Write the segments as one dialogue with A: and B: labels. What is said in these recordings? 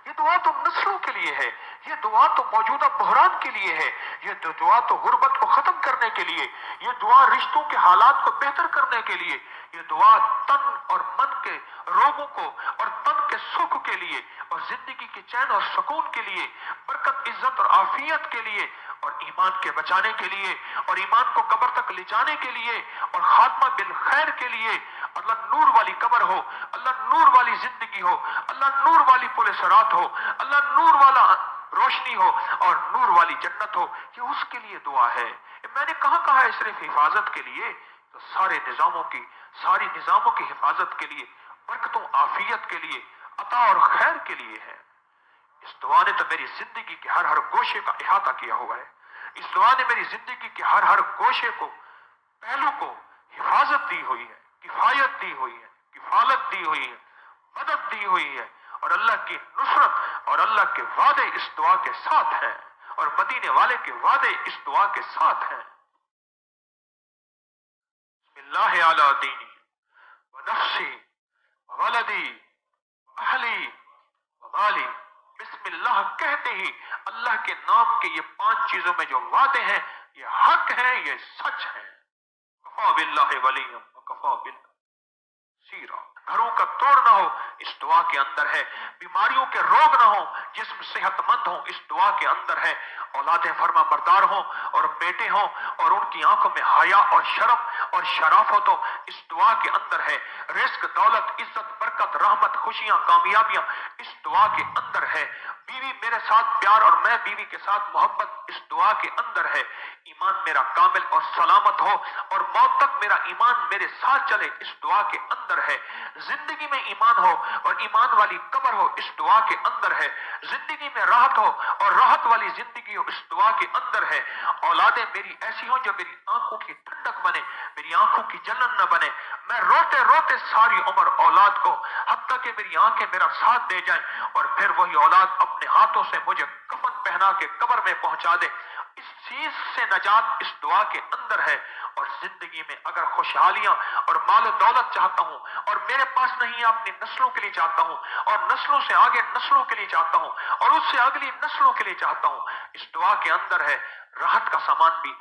A: یہ دعا تو نسلوں کے لیے ہے، یہ دعا تو موجودہ بحران کے لیے ہے، یہ دعا تو غربت کو ختم کرنے کے لیے، یہ دعا رشتوں کے حالات کو بہتر کرنے کے لیے، یہ دعا تن اور من کے روگوں کو اور تن کے سکھ کے لیے اور زندگی کے چین اور سکون کے لیے، برکت، عزت اور عافیت کے لیے، اور ایمان کے بچانے کے لیے، اور ایمان کو قبر تک لے جانے کے لیے، اور خاتمہ بالخیر کے لیے۔ اللہ نور والی قبر ہو، اللہ نور والی زندگی ہو، اللہ نور والی پل صراط ہو، اللہ نور والا روشنی ہو اور نور والی جنت ہو، یہ اس کے لیے دعا ہے۔ میں نے کہاں کہا ہے صرف حفاظت کے لیے؟ تو سارے نظاموں کی حفاظت کے لیے، برکتوں عافیت کے لیے، عطا اور خیر کے لیے ہے۔ اس دعا نے تو میری زندگی کے ہر ہر گوشے کا احاطہ کیا ہوا ہے۔ اس دعا نے میری زندگی کے ہر ہر گوشے کو، پہلو کو حفاظت دی ہوئی ہے، کفایت دی ہوئی ہے، کفالت دی ہوئی ہے، مدد دی ہوئی ہے، اور اللہ کی نصرت اور اللہ کے وعدے اس دعا کے ساتھ ہیں، اور مدینے والے کے وعدے اس دعا کے ساتھ ہیں۔ بسم اللہ علی دینی ونفسی وولدی واہلی ومالی۔ بسم اللہ کہتے ہی اللہ کے نام کے یہ 5 چیزوں میں جو وعدے ہیں، یہ حق ہیں، یہ سچ ہیں۔ کفا باللہ ولیم وکفا باللہ سیرا۔ گھروں کا توڑ نہ ہو، اس دعا کے اندر ہے۔ بیماریوں کے روگ نہ ہو، جسم صحت مند ہو، اس دعا کے اندر ہے۔ اولادیں فرما بردار ہوں اور بیٹے ہوں اور ان کی آنکھوں میں حیا اور شرم اور شرافت ہو، اس دعا کے اندر ہے۔ رزق، دولت، عزت، برکت، رحمت، خوشیاں، کامیابیاں اس دعا کے اندر ہے۔ بیوی میرے ساتھ پیار اور میں بیوی کے ساتھ محبت اس دعا کے اندر ہے۔ ایمان میرا کامل اور سلامت ہو اور موت تک میرا ایمان میرے ساتھ چلے، اس دعا کے اندر ہے۔ زندگی میں ایمان ہو اور ایمان والی قبر ہو، اس دعا کے اندر ہے۔ زندگی میں راحت ہو اور راحت والی زندگی ہو، اس دعا کے اندر ہے۔ اولادیں میری ایسی ہوں جو میری آنکھوں کی ٹھنڈک بنے، میری آنکھوں کی جلن نہ بنے۔ میں روتے روتے ساری عمر اولاد کو، حتیٰ کہ میری آنکھیں میرا ساتھ دے جائیں، اور پھر وہی اولاد اپنے ہاتھوں سے مجھے کفن پہنا کے قبر میں پہنچا دے، اس چیز سے نجات اس دعا کے اندر ہے۔ اور زندگی میں اگر خوشحالیاں اور مال و دولت چاہتا ہوں اور میرے پاس نہیں ہے، اپنی نسلوں کے لیے چاہتا ہوں، اور نسلوں سے آگے نسلوں کے لیے چاہتا ہوں، اور اس سے اگلی نسلوں کے لیے چاہتا ہوں، اس دعا کے اندر ہے۔ راحت کا سامان بھی،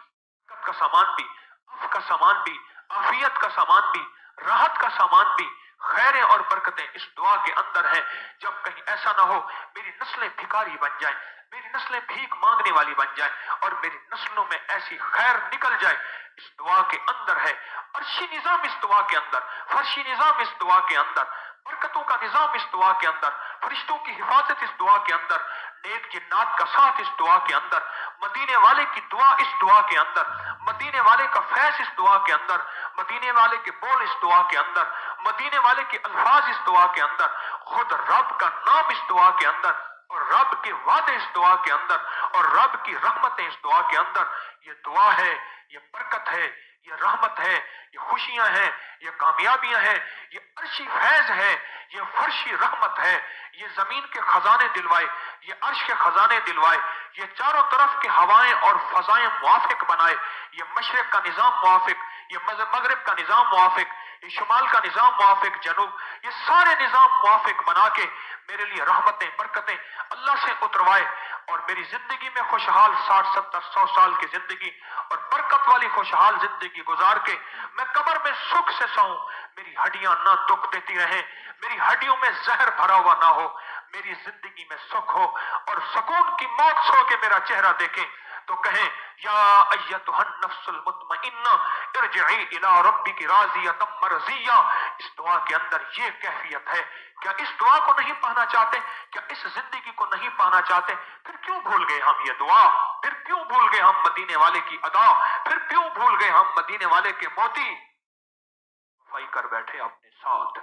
A: برکت کا سامان بھی، عفو کا سامان بھی، عافیت کا سامان بھی، راحت کا سامان بھی، خیریں اور برکتیں اس دعا کے اندر ہیں۔ جب کہیں ایسا نہ ہو میری نسلیں بھکاری بن جائیں، میری نسلیں بھیک مانگنے والی بن جائیں، اور میری نسلوں میں ایسی خیر نکل جائے، اس دعا کے اندر ہے۔ عرشی نظام اس دعا کے اندر، فرشی نظام اس دعا کے اندر، برکتوں کا نظام اس دعا کے اندر، فرشتوں کی حفاظت اس دعا کے اندر، نیک جنات کا ساتھ اس دعا کے اندر، مدینے والے کی دعا اس دعا کے اندر، مدینے والے کا فیض اس دعا کے اندر، مدینے والے کے بول اس دعا کے اندر، مدینے والے کے الفاظ اس دعا کے اندر، خود رب کا نام اس دعا کے اندر، اور رب کے وعدے اس دعا کے اندر، اور رب کی رحمتیں اس دعا کے اندر۔ یہ دعا ہے، یہ برکت ہے، یہ رحمت ہے، یہ خوشیاں ہیں، یہ کامیابیاں ہیں، یہ عرشی فیض ہے، یہ فرشی رحمت ہے، یہ زمین کے خزانے دلوائے، یہ عرش کے خزانے دلوائے، یہ چاروں طرف کے ہوائیں اور فضائیں موافق بنائے، یہ مشرق کا نظام موافق، یہ مغرب کا نظام موافق، یہ شمال کا نظام موافق، جنوب، یہ سارے نظام موافق بنا کے میرے لیے رحمتیں، برکتیں اللہ سے اتروائے، اور میری زندگی میں خوشحال 60 70 100 سال کی زندگی اور برکت والی خوشحال زندگی گزار کے میں قبر میں سکھ سے سوؤں، میری ہڈیاں نہ دکھ دیتی رہیں، میری ہڈیوں میں زہر بھرا ہوا نہ ہو، میری زندگی میں سکھ ہو، اور سکون کی موت سو کے میرا چہرہ دیکھیں تو کہیں یا ایتھا النفس المطمئنہ ارجعی الی ربک راضیۃ مرضیہ۔ اس دعا کے اندر یہ کیفیت ہے۔ کیا اس دعا کو نہیں پانا چاہتے؟ کیا اس زندگی کو نہیں پانا چاہتے؟ پھر کیوں بھول گئے ہم یہ دعا؟ پھر کیوں بھول گئے ہم مدینے والے کی ادا؟ پھر کیوں بھول گئے ہم مدینے والے کے موتی؟ صفائی کر بیٹھے اپنے ساتھ۔